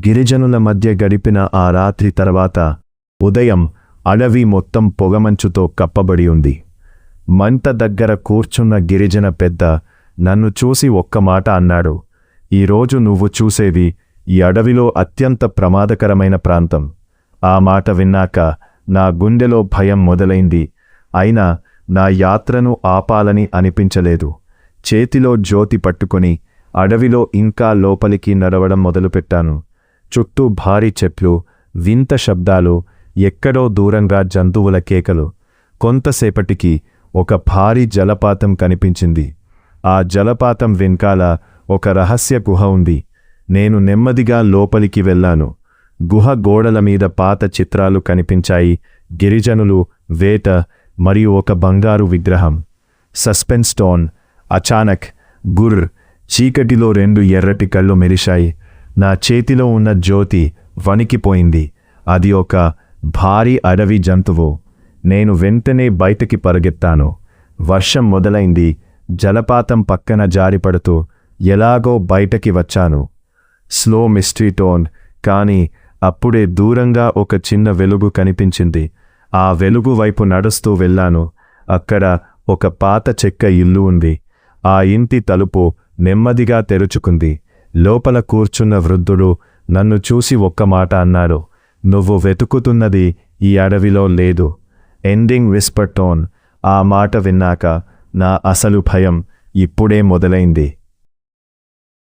గిరిజనుల మధ్య గడిపిన ఆ రాత్రి తర్వాత ఉదయం అడవి మొత్తం పొగమంచుతో కప్పబడి ఉంది. మంట దగ్గర కూర్చున్న గిరిజన పెద్ద నన్ను చూసి ఒక్క మాట అన్నాడు. ఈరోజు నువ్వు చూసేవి ఈ అడవిలో అత్యంత ప్రమాదకరమైన ప్రాంతం. ఆ మాట విన్నాక నా గుండెలో భయం మొదలైంది. అయినా నా యాత్రను ఆపాలని అనిపించలేదు. చేతిలో జ్యోతి పట్టుకొని అడవిలో ఇంకా లోపలికి నడవడం మొదలుపెట్టాను. చుట్టూ భారీ చెట్లు, వింత శబ్దాలు, ఎక్కడో దూరంగా జంతువుల కేకలు. కొంతసేపటికి ఒక భారీ జలపాతం కనిపించింది. ఆ జలపాతం వెనకాల ఒక రహస్య గుహ ఉంది. నేను నెమ్మదిగా లోపలికి వెళ్ళాను. గుహ గోడల మీద పాత చిత్రాలు కనిపించాయి. గిరిజనులు, వేట మరియు ఒక బంగారు విగ్రహం. Suspense tone. అచానక్ గుర్ర్ చీకటిలో 2 ఎర్రటి కళ్ళు మెరిశాయి. నా చేతిలో ఉన్న జ్యోతి వణికిపోయింది. అది ఒక భారీ అడవి జంతువు. నేను వెంటనే బయటికి పరుగెత్తాను. వర్షం మొదలైంది. జలపాతం పక్కన జారిపడుతూ ఎలాగో బయటకి వచ్చాను. Slow mystery tone. కానీ అప్పుడే దూరంగా ఒక చిన్న వెలుగు కనిపించింది. ఆ వెలుగు వైపు నడుస్తూ వెళ్ళాను. అక్కడ ఒక పాత చెక్క ఇల్లు ఉంది. ఆ ఇంటి తలుపు నెమ్మదిగా తెరుచుకుంది. లోపల కూర్చున్న వృద్ధుడు నన్ను చూసి ఒక్క మాట అన్నాడు. నువ్వు వెతుకుతున్నది ఈ అడవిలో లేదు. Ending Whisper tone. ఆ మాట విన్నాక నా అసలు భయం ఇప్పుడే మొదలైంది.